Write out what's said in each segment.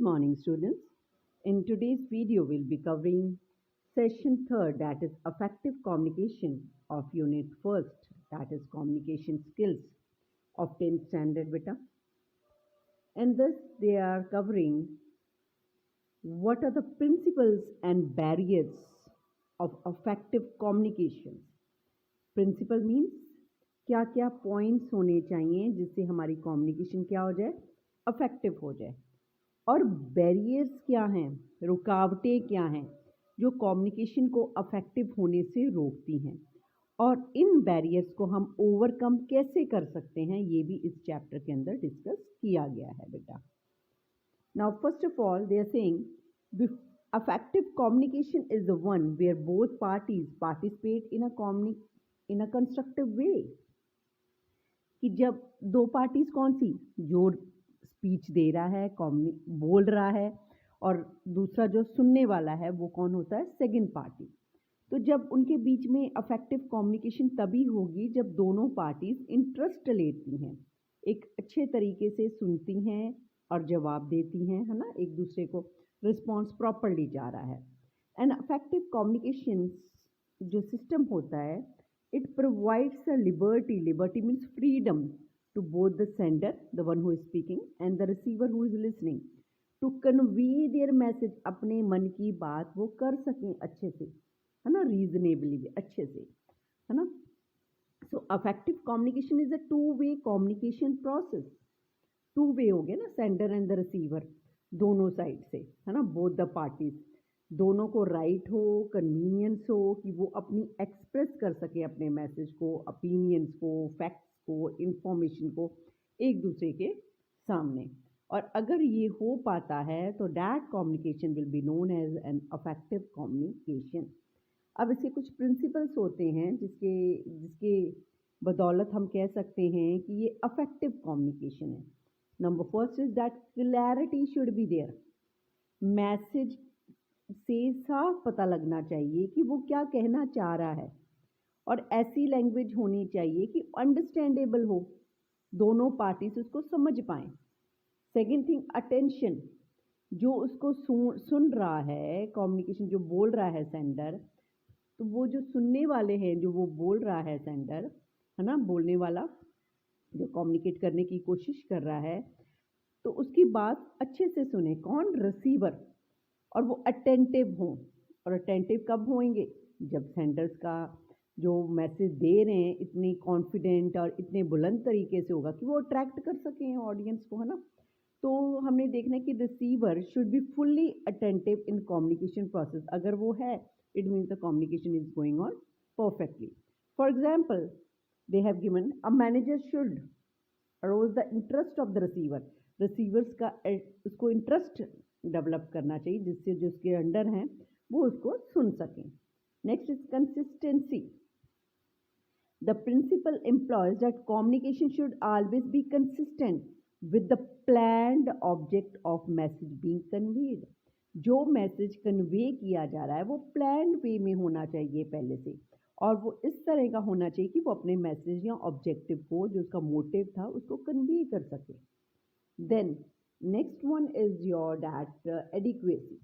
morning, students. In today's video, we'll be covering session 3rd, that is effective communication of unit 1st, that is communication skills of 10th standard beta. And thus they are covering what are the principles and barriers of effective communication. Principle means क्या क्या points होने चाहिए जिससे हमारी communication क्या हो जाए, affective हो जाए, और बैरियर्स क्या हैं, रुकावटें क्या हैं जो कम्युनिकेशन को अफेक्टिव होने से रोकती हैं, और इन बैरियर्स को हम ओवरकम कैसे कर सकते हैं ये भी इस चैप्टर के अंदर डिस्कस किया गया है बेटा. Now first of all they are saying effective communication is the one where both parties participate in a constructive way. कि जब दो पार्टीज कौन सी, जो स्पीच दे रहा है, बोल रहा है, और दूसरा जो सुनने वाला है वो कौन होता है, सेकंड पार्टी. तो जब उनके बीच में अफेक्टिव कम्युनिकेशन तभी होगी जब दोनों पार्टीज इंटरेस्ट लेती हैं, एक अच्छे तरीके से सुनती हैं और जवाब देती हैं, है ना, एक दूसरे को रिस्पॉन्स प्रॉपरली जा रहा है. एंड अफेक्टिव कम्युनिकेशन जो सिस्टम होता है, it provides a liberty means freedom to both the sender, the one who is speaking, and the receiver who is listening to convey their message. अपने मन की बात वो कर सकें अच्छे से, है ना, reasonably अच्छे से, है ना. So effective communication is a two-way communication process. Two-way हो गया ना, sender and the receiver दोनों साइड से, है ना, both the parties. दोनों को राइट हो, कन्वीनियंस हो कि वो अपनी एक्सप्रेस कर सके अपने मैसेज को, ओपिनियंस को, फैक्ट्स को, इंफॉर्मेशन को एक दूसरे के सामने. और अगर ये हो पाता है तो that communication will be known as an effective communication. अब इसके कुछ प्रिंसिपल्स होते हैं जिसके बदौलत हम कह सकते हैं कि ये अफेक्टिव कम्युनिकेशन है. Number first is that clarity should be there. Message से साफ पता लगना चाहिए कि वो क्या कहना चाह रहा है, और ऐसी लैंग्वेज होनी चाहिए कि अंडरस्टैंडेबल हो, दोनों पार्टीज उसको समझ पाएँ. Second thing, attention. जो उसको सुन रहा है, कम्युनिकेशन जो बोल रहा है सेंडर, तो वो जो सुनने वाले हैं, जो वो बोल रहा है सेंडर, है ना, बोलने वाला जो कम्युनिकेट करने की कोशिश कर रहा है, तो उसकी बात अच्छे से सुने. कौन, रिसीवर. और वो अटेंटिव हों. और अटेंटिव कब होंगे, जब सेंडर्स का जो मैसेज दे रहे हैं इतने कॉन्फिडेंट और इतने बुलंद तरीके से होगा कि वो अट्रैक्ट कर सकें ऑडियंस को, है ना. तो हमने देखना है कि receiver should be fully attentive in communication process. अगर वो है, it means the communication is going on perfectly. For example, they have given a manager should arouse the interest of the receiver. Receivers का उसको interest develop करना चाहिए जिससे जो उसके अंडर हैं वो उसको सुन सकें. Next is consistency. The principle employs that communication should always be consistent with the planned object of message being conveyed. जो मैसेज कन्वे किया जा रहा है वो प्लान्ड वे में होना चाहिए पहले से, और वो इस तरह का होना चाहिए कि वो अपने मैसेज या ऑब्जेक्टिव को, जो उसका मोटिव था, उसको कन्वे कर सके. Then next one is your that adequacy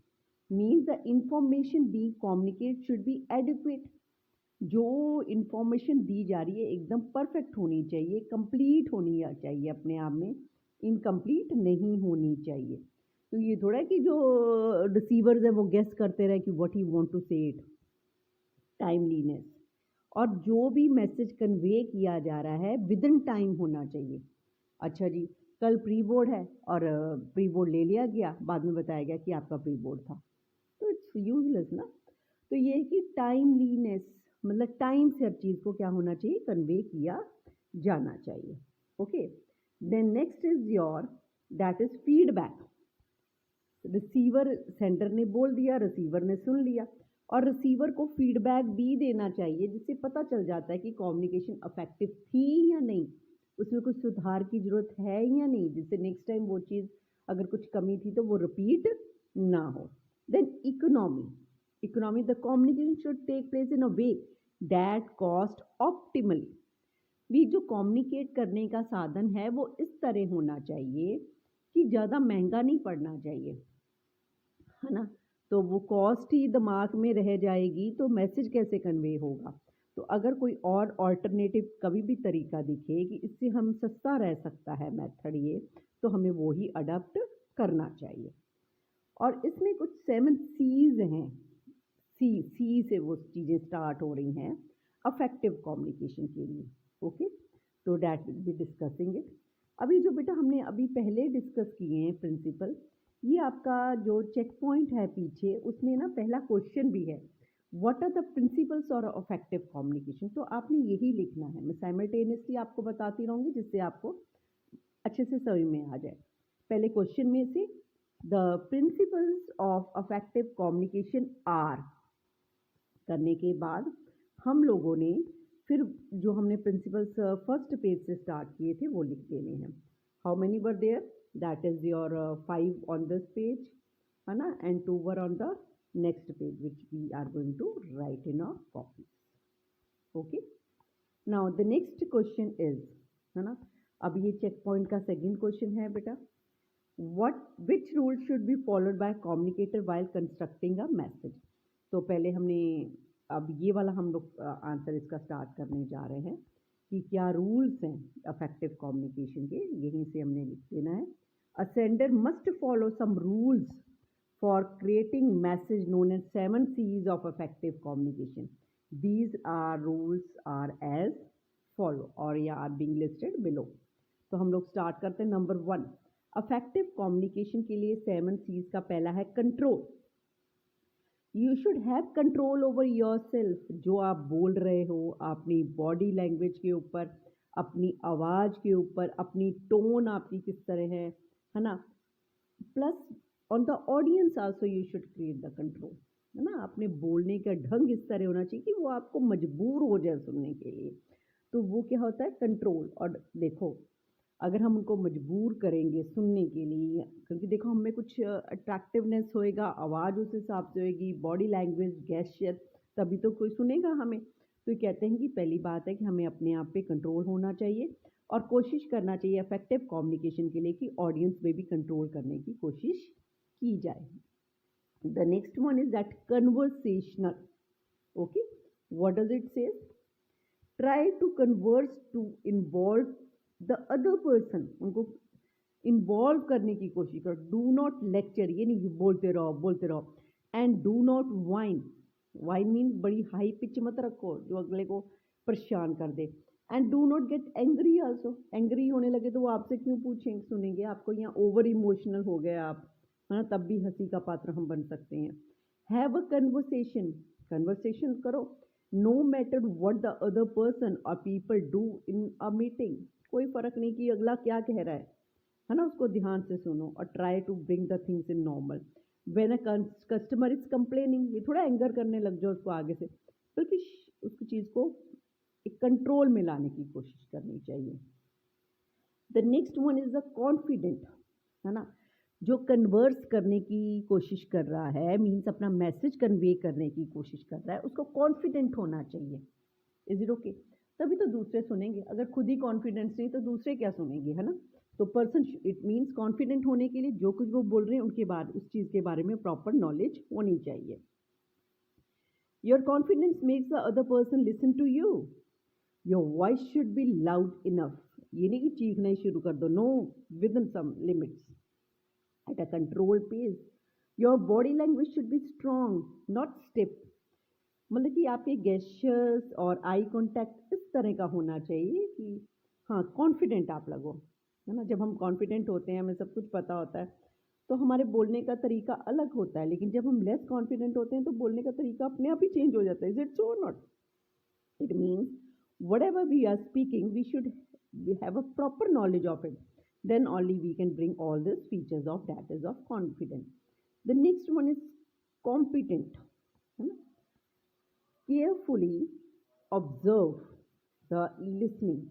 means the information being communicated should be adequate. जो इंफॉर्मेशन दी जा रही है एकदम परफेक्ट होनी चाहिए, कंप्लीट होनी चाहिए, अपने आप में इनकम्प्लीट नहीं होनी चाहिए. तो ये थोड़ा है कि जो रिसीवर्स है वो गेस करते रहे कि व्हाट ही वांट टू से इट. टाइमलीनेस. और जो भी मैसेज कन्वे किया जा रहा है विद इन टाइम होना चाहिए. अच्छा जी, कल प्री बोर्ड है और प्री बोर्ड ले लिया गया, बाद में बताया गया कि आपका प्री बोर्ड था, तो इट्स यूजलेस ना. तो ये है कि टाइमलीनेस, मतलब टाइम से हर चीज़ को क्या होना चाहिए, कन्वे किया जाना चाहिए. Okay. Then next is your that is feedback. Receiver, sender ने बोल दिया, रिसीवर ने सुन लिया, और रिसीवर को फीडबैक भी देना चाहिए जिससे पता चल जाता है कि कम्युनिकेशन अफेक्टिव थी या नहीं, उसमें कुछ सुधार की ज़रूरत है या नहीं, जिससे नेक्स्ट टाइम वो चीज़ अगर कुछ कमी थी तो वो रिपीट ना हो. Then economy. The communication should take place in a way that cost optimally. भी जो कम्युनिकेट करने का साधन है वो इस तरह होना चाहिए कि ज़्यादा महंगा नहीं पड़ना चाहिए, है ना। तो वो कॉस्ट ही दिमाग में रह जाएगी तो मैसेज कैसे कन्वे होगा। तो अगर कोई और ऑल्टरनेटिव कभी भी तरीका दिखे कि इससे हम सस्ता रह सकता है मेथड ये, तो हमें वो ही अडॉप्ट करना चाहिए। और इसमें कुछ 7 सीज हैं, सी से वो चीज़ें स्टार्ट हो रही हैं अफेक्टिव कम्युनिकेशन के लिए। ओके, तो that will be discussing it. अभी जो बेटा हमने अभी पहले डिस्कस किए हैं प्रिंसिपल, ये आपका जो चेक पॉइंट है पीछे, उसमें ना पहला क्वेश्चन भी है, व्हाट आर द प्रिंसिपल्स और अफेक्टिव कम्युनिकेशन। तो आपने यही लिखना है, मैं साइमल्टेनियसली आपको बताती रहूँगी जिससे आपको अच्छे से समझ में आ जाए। पहले क्वेश्चन में से the principles of effective communication are करने के बाद हम लोगों ने फिर जो हमने प्रिंसिपल्स फर्स्ट पेज से स्टार्ट किए थे वो लिख देने हैं। How many were there, that is your 5 on this page, है ना, and 2 were on the next page which we are going to write in our copy. Okay, now the next question is, है ना, अब ये check point का second question है बेटा, which rule should be followed by communicator while constructing a message। तो पहले हमने, अब ये वाला हम लोग आंसर इसका स्टार्ट करने जा रहे हैं कि क्या रूल्स हैं अफेक्टिव कम्युनिकेशन के, यहीं से हमने लिख देना है। A sender must follow some rules for creating message known as 7 C's of effective communication. These are rules are as follow और या आर बीइंग लिस्टेड बिलो। तो हम लोग स्टार्ट करते हैं। नंबर 1, अफेक्टिव कम्युनिकेशन के लिए 7 C's का पहला है control. You should have control over your self. जो आप बोल रहे हो, अपनी बॉडी लैंग्वेज के ऊपर, अपनी आवाज़ के ऊपर, अपनी टोन आपकी किस तरह है ना, plus on the audience also you should create the control, है ना। अपने बोलने का ढंग इस तरह होना चाहिए कि वो आपको मजबूर हो जाए सुनने के लिए। तो वो क्या होता है, कंट्रोल। और देखो, अगर हम उनको मजबूर करेंगे सुनने के लिए, क्योंकि देखो हमें कुछ अट्रैक्टिवनेस होएगा, आवाज़ उस हिसाब से होएगी, बॉडी लैंग्वेज, गेस्चर, तभी तो कोई सुनेगा हमें। तो कहते हैं कि पहली बात है कि हमें अपने आप पे कंट्रोल होना चाहिए और कोशिश करना चाहिए इफेक्टिव कम्युनिकेशन के लिए कि ऑडियंस में भी कंट्रोल करने की कोशिश की जाए। The next one is that conversational. Okay, what does it say, try to converse to involve the other person. उनको इन्वॉल्व करने की कोशिश करो। डू नॉट लेक्चर, ये नहीं बोलते रहो। And do not whine. Whine means बड़ी हाई पिच मत रखो जो अगले को परेशान कर दे। And do not get angry also. Angry होने लगे तो वो आपसे क्यों पूछेंगे, सुनेंगे आपको, यहाँ ओवर इमोशनल हो गए आप, है ना, तब भी हंसी का पात्र हम बन सकते हैं। हैव अ कन्वर्सेशन, कन्वर्सेशन करो, no matter what the other person और people do in a meeting. कोई फर्क नहीं कि अगला क्या कह रहा है ना, उसको ध्यान से सुनो और try to bring the things in normal. When a customer is complaining, ये थोड़ा एंगर करने लग जाओ उसको आगे से, बल्कि उसकी चीज़ को एक कंट्रोल में लाने की कोशिश करनी चाहिए। The next one is the confident, है ना, जो कन्वर्स करने की कोशिश कर रहा है, मीन्स अपना मैसेज कन्वे करने की कोशिश कर रहा है, उसको कॉन्फिडेंट होना चाहिए। इज इट ओके, तभी तो दूसरे सुनेंगे। अगर खुद ही कॉन्फिडेंस नहीं तो दूसरे क्या सुनेंगे, है ना। तो पर्सन, इट मीन्स कॉन्फिडेंट होने के लिए जो कुछ वो बोल रहे हैं उनके बाद उस चीज़ के बारे में प्रॉपर नॉलेज होनी चाहिए। Your confidence makes the other person listen to you. Your voice should be loud enough. ये नहीं कि चीखना ही शुरू कर दो, no, within some limits, at a control pace. Your body language should be strong, not stiff. मतलब कि आपके गेस्चर्स और आई कांटेक्ट इस तरह का होना चाहिए कि हाँ, कॉन्फिडेंट आप लगो, है ना। जब हम कॉन्फिडेंट होते हैं, हमें सब कुछ पता होता है, तो हमारे बोलने का तरीका अलग होता है। लेकिन जब हम लेस कॉन्फिडेंट होते हैं तो बोलने का तरीका अपने आप ही चेंज हो जाता है। Is it so not? It means whatever we are speaking, we have a proper knowledge of it. Then only we can bring all these features of that is of confidence. The next one is competent. Carefully observe the listening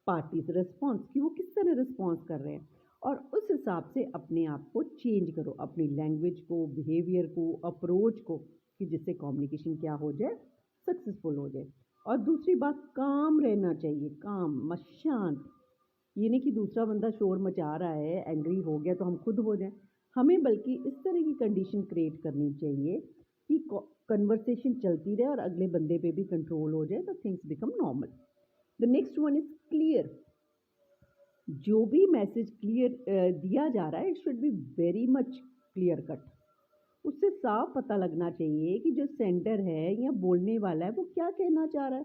party's response, कि वो किस तरह response कर रहे हैं, और उस हिसाब से अपने आप को चेंज करो, अपनी लैंग्वेज को, बिहेवियर को, अप्रोच को, कि जिससे कम्युनिकेशन क्या हो जाए, सक्सेसफुल हो जाए। और दूसरी बात, काम रहना चाहिए, काम, शांत, ये नहीं कि दूसरा बंदा शोर मचा रहा है, एंग्री हो गया तो हम खुद हो जाएं। हमें बल्कि इस तरह की कंडीशन क्रिएट करनी चाहिए कि कन्वर्सेशन चलती रहे और अगले बंदे पे भी कंट्रोल हो जाए, तो things become normal. The next one is clear. जो भी मैसेज क्लियर दिया जा रहा है, it should be very much clear cut. उससे साफ पता लगना चाहिए कि जो सेंडर है या बोलने वाला है वो क्या कहना चाह रहा है।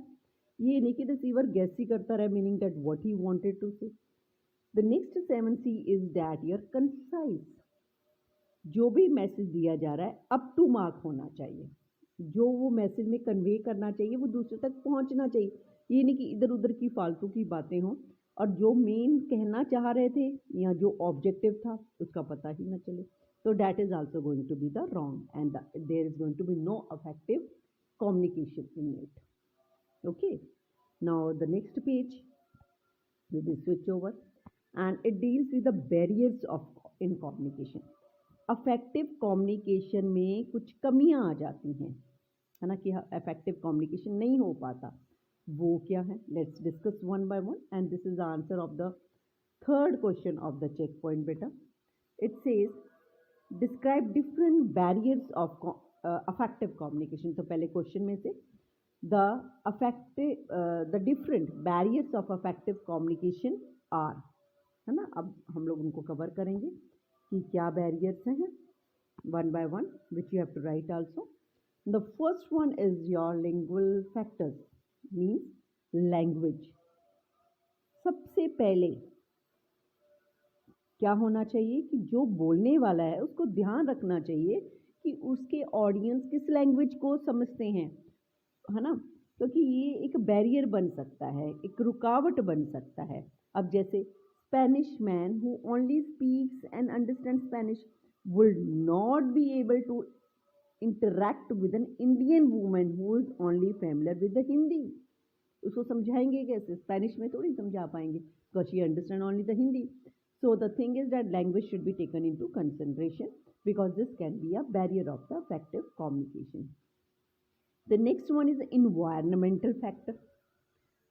ये नहीं कि रिसीवर गैस ही करता रहे, meaning that what he wanted to say. The next 7C is that your concise. जो भी मैसेज दिया जा रहा है अप टू मार्क होना चाहिए। जो वो मैसेज में कन्वे करना चाहिए वो दूसरे तक पहुंचना चाहिए। ये नहीं कि इधर उधर की फालतू की बातें हों और जो मेन कहना चाह रहे थे या जो ऑब्जेक्टिव था उसका पता ही ना चले। So that is also going to be the wrong, and there is going to be no effective communication in it. Okay, now the next page we will switch over, and it deals with the barriers of in communication. Effective communication में कुछ कमियां आ जाती हैं, है ना, कि effective communication नहीं हो पाता। वो क्या है? Let's discuss one by one, and this is the answer of the third question of the checkpoint beta. It says describe different barriers of effective communication. तो पहले क्वेश्चन में से the different barriers of effective communication are, है ना। अब हम लोग उनको कवर करेंगे कि क्या बैरियर्स हैं, one by one, which you have to write also. The first one is your lingual factors, means language. सबसे पहले क्या होना चाहिए कि जो बोलने वाला है उसको ध्यान रखना चाहिए कि उसके ऑडियंस किस लैंग्वेज को समझते हैं, है ना, क्योंकि ये एक बैरियर बन सकता है, एक रुकावट बन सकता है। अब जैसे Spanish man who only speaks and understand Spanish will not be able to interact with an Indian women who is only familiar with the Hindi. उसको समझाएंगे कैसे? स्पेनिश में थोड़ी समझा पाएंगे, because she understand only the Hindi. So the thing is that language should be taken into consideration because this can be a barrier of the effective communication. The next one is environmental factor.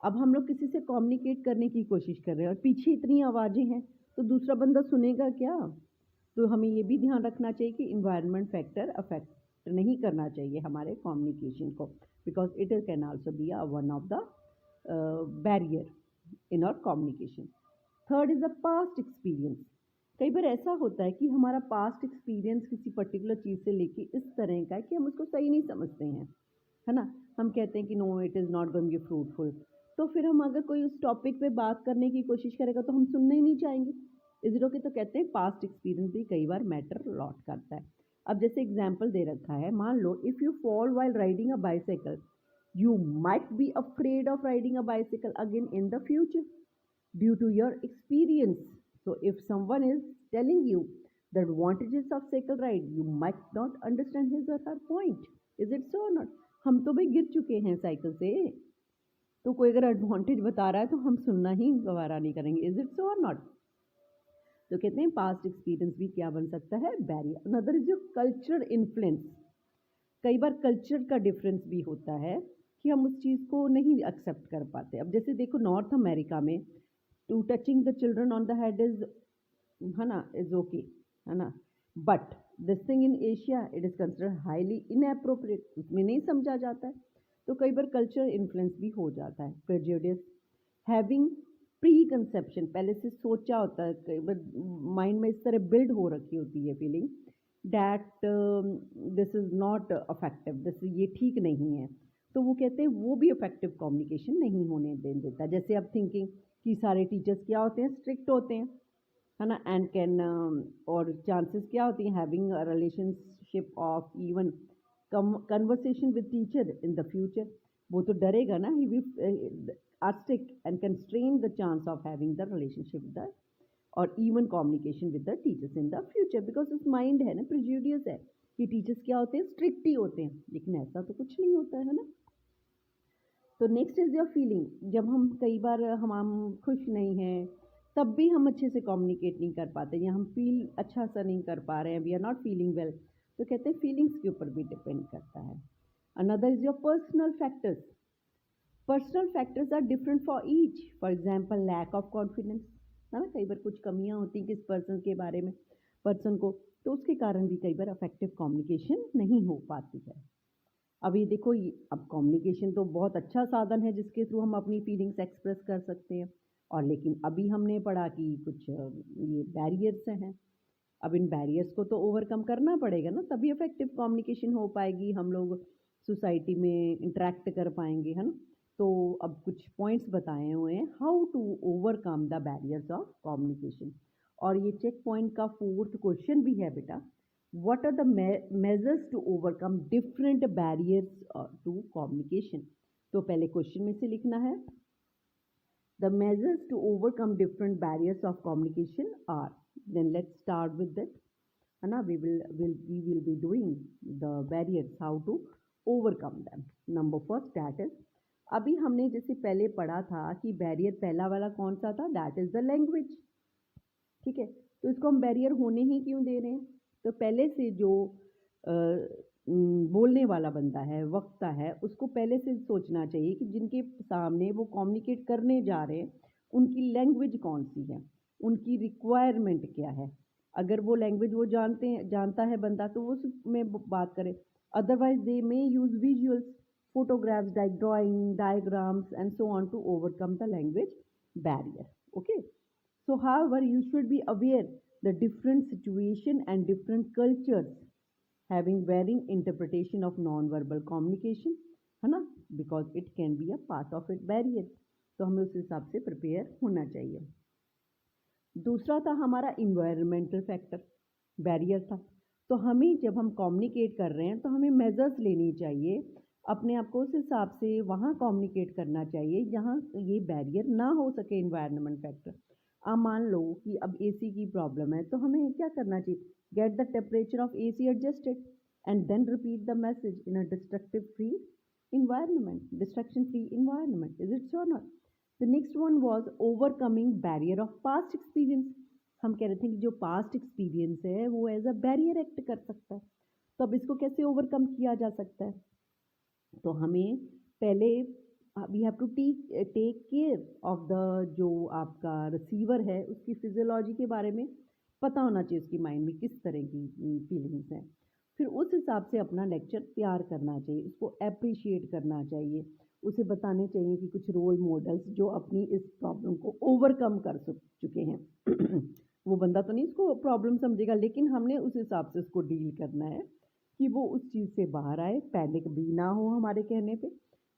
अब हम लोग किसी से communicate करने की कोशिश कर रहे हैं और पीछे इतनी आवाज़ें हैं तो दूसरा बंदा सुनेगा क्या? तो हमें ये भी ध्यान रखना चाहिए कि इन्वायरमेंट फैक्टर अफेक्ट नहीं करना चाहिए हमारे कम्युनिकेशन को, because it can also be one of the barrier in our communication. Third is the past experience. कई बार ऐसा होता है कि हमारा पास्ट एक्सपीरियंस किसी पर्टिकुलर चीज़ से लेके इस तरह का है कि हम उसको सही नहीं समझते हैं, है ना। हम कहते हैं कि no it is not going be fruitful, तो फिर हम अगर कोई उस टॉपिक पे बात करने की कोशिश करेगा तो हम सुनने ही नहीं चाहेंगे। इस ओके, तो कहते हैं पास्ट एक्सपीरियंस भी कई बार मैटर लॉट करता है। अब जैसे एग्जाम्पल दे रखा है, मान लो if you fall while riding a bicycle, you might be afraid of riding a bicycle again in the future due to your experience. So if someone is telling you the advantages of cycle ride, you might not understand his or her point. Is it so or not? हम तो भाई गिर चुके हैं cycle से, तो कोई अगर एडवांटेज बता रहा है तो हम सुनना ही गवारा नहीं करेंगे। इज इट सो और नॉट? तो कहते हैं पास्ट एक्सपीरियंस भी क्या बन सकता है? Barrier. Another is your culture influence. कई बार कल्चर का डिफरेंस भी होता है कि हम उस चीज़ को नहीं एक्सेप्ट कर पाते। अब जैसे देखो नॉर्थ अमेरिका में to touching the children on the head is, है ना, इज ओके, है ना, but this thing in Asia it is considered highly inappropriate, उसमें नहीं समझा जाता है। तो कई बार कल्चर इन्फ्लुएंस भी हो जाता है। प्रेजुडिस, हैविंग प्री कंसेप्शन, पहले से सोचा होता है, कई बार माइंड में इस तरह बिल्ड हो रखी होती है feeling that this is not affective, this ये ठीक नहीं है, तो वो कहते हैं वो भी इफेक्टिव कम्युनिकेशन नहीं होने देता। जैसे अब थिंकिंग कि सारे टीचर्स क्या होते हैं? स्ट्रिक्ट होते हैं, है ना, एंड कैन और चांसेस क्या होती हैं? Having a relationship of even conversation with teacher in the future. वो तो डरेगा ना, he will are strict and constrain the chance of having the relationship the और even communication with the teachers in the future, because उस mind है ना, प्रेजुडियस है कि टीचर्स क्या होते हैं? स्ट्रिक्ट ही होते हैं, लेकिन ऐसा तो कुछ नहीं होता है ना। तो नेक्स्ट इज़ योर फीलिंग। जब हम कई बार हम खुश नहीं हैं तब भी हम अच्छे से कम्युनिकेट नहीं कर पाते, या हम फील अच्छा सा नहीं कर पा रहे हैं, we are not feeling well, तो कहते हैं फीलिंग्स के ऊपर भी डिपेंड करता है। Another is your personal factors. Personal factors are different for each. For example lack of confidence, है ना, कई बार कुछ कमियां होती किस पर्सन के बारे में, पर्सन को, तो उसके कारण भी कई बार अफेक्टिव कम्युनिकेशन नहीं हो पाती है। अभी देखो अब कम्युनिकेशन तो बहुत अच्छा साधन है जिसके थ्रू हम अपनी फीलिंग्स एक्सप्रेस कर सकते हैं, और लेकिन अभी हमने पढ़ा कि कुछ ये बैरियर्स हैं। अब इन बैरियर्स को तो ओवरकम करना पड़ेगा ना, तभी इफेक्टिव कम्युनिकेशन हो पाएगी, हम लोग सोसाइटी में इंटरेक्ट कर पाएंगे, है ना। तो अब कुछ पॉइंट्स बताए हुए हैं how to overcome the barriers of communication, और ये चेक पॉइंट का 4th क्वेश्चन भी है बेटा, what are the measures to overcome different barriers to communication. तो पहले क्वेश्चन में से लिखना है, the measures to overcome different barriers of communication are, then let's start with that, है ना। we will be doing the barriers, how to overcome them. number first, that is, अभी हमने जैसे पहले पढ़ा था कि बैरियर पहला वाला कौन सा था, दैट इज द लैंग्वेज, ठीक है। तो इसको हम बैरियर होने ही क्यों दे रहे हैं, तो पहले से जो बोलने वाला बंदा है, वक्ता है, उसको पहले से सोचना चाहिए कि जिनके सामने वो कम्युनिकेट करने जा रहे हैं उनकी लैंग्वेज कौन सी है, उनकी रिक्वायरमेंट क्या है। अगर वो लैंग्वेज वो जानता है बंदा तो वो उसमें बात करे, otherwise they may use visuals, photographs, drawing, diagrams, and so on to overcome the language barrier. Okay. So, however, you should be aware the different situation and different cultures having varying interpretation of non-verbal communication, है ना, because it can be a part of it barrier. तो हमें उस हिसाब से prepare होना चाहिए। दूसरा था हमारा इन्वायरमेंटल फैक्टर, बैरियर था। तो हमें जब हम कम्युनिकेट कर रहे हैं तो हमें मेजर्स लेनी चाहिए, अपने आप को उस हिसाब से वहाँ कम्युनिकेट करना चाहिए जहाँ ये बैरियर ना हो सके, इन्वायरमेंट फैक्टर। अब मान लो कि अब एसी की प्रॉब्लम है, तो हमें क्या करना चाहिए, get the temperature of AC adjusted and then repeat the message in a distraction free environment, is it sure not. The next one was overcoming barrier of past experience. हम कह रहे थे कि जो पास्ट एक्सपीरियंस है वो as a barrier act कर सकता है, तो अब इसको कैसे ओवरकम किया जा सकता है। तो हमें पहले we have to take care of the जो आपका रिसीवर है उसकी फिजियोलॉजी के बारे में पता होना चाहिए, उसकी माइंड में किस तरह की फीलिंग्स हैं। फिर उस हिसाब से अपना लेक्चर तैयार करना चाहिए, उसको अप्रिशिएट करना चाहिए, उसे बताने चाहिए कि कुछ रोल मॉडल्स जो अपनी इस प्रॉब्लम को ओवरकम कर चुके हैं वो बंदा तो नहीं इसको प्रॉब्लम समझेगा, लेकिन हमने उस हिसाब से उसको डील करना है कि वो उस चीज़ से बाहर आए, पैनिक भी ना हो हमारे कहने पे,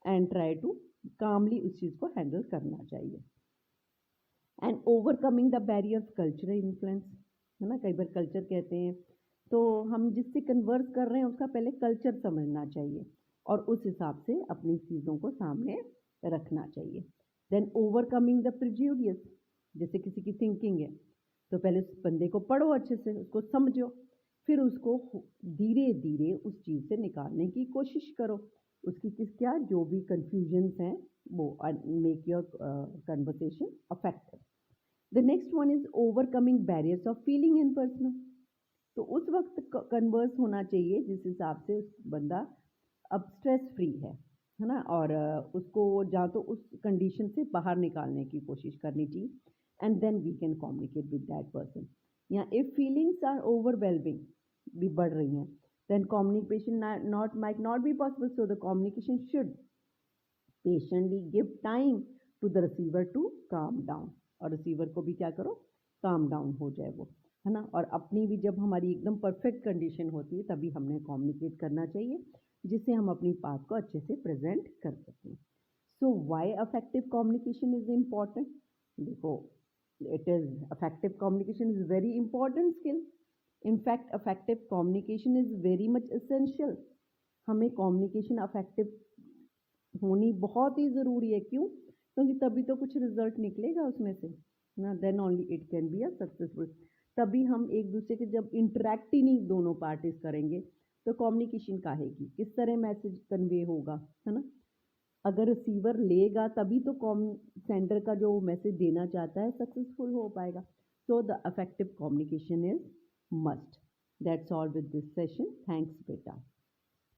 एंड ट्राई टू कामली उस चीज़ को हैंडल करना चाहिए। And overcoming the barrier of cultural influence, है ना, कई बार कल्चर कहते हैं, तो हम जिससे कन्वर्स कर रहे हैं उसका पहले कल्चर समझना चाहिए और उस हिसाब से अपनी चीज़ों को सामने रखना चाहिए। देन ओवरकमिंग द प्रेजुडियस, जैसे किसी की थिंकिंग है तो पहले उस बंदे को पढ़ो अच्छे से, उसको समझो, फिर उसको धीरे धीरे उस चीज़ से निकालने की कोशिश करो, उसकी क्या जो भी कन्फ्यूजन्स हैं वो make your conversation effective. The next one is overcoming barriers of feeling in personal. तो उस वक्त कन्वर्स होना चाहिए जिस हिसाब से उस बंदा अब स्ट्रेस फ्री है ना, और उसको या तो उस कंडीशन से बाहर निकालने की कोशिश करनी चाहिए, and then we can communicate with that person. या इफ फीलिंग्स आर ओवरवेलमिंग भी बढ़ रही हैं, then communication might not be possible, so the communication should patiently give time to the receiver to calm down, और receiver को भी क्या करो, काम डाउन हो जाए वो, है ना। और अपनी भी जब हमारी एकदम परफेक्ट कंडीशन होती है तभी हमने कम्युनिकेट करना चाहिए जिससे हम अपनी बात को अच्छे से प्रेजेंट कर सकें। So why effective communication is important, देखो it is effective communication is very important skill. In fact, effective communication is very much essential. हमें communication effective होनी बहुत ही ज़रूरी है, क्यों, क्योंकि तभी तो कुछ रिजल्ट निकलेगा उसमें से ना, then only it can be a successful. तभी हम एक दूसरे के जब इंटरेक्ट ही नहीं दोनों पार्टीज करेंगे तो कम्युनिकेशन काहे की, किस तरह मैसेज कन्वे होगा, है ना। अगर रिसीवर लेगा तभी तो सेंडर का जो मैसेज देना चाहता है सक्सेसफुल हो पाएगा। So the effective communication is must. That's all with this session. Thanks बेटा।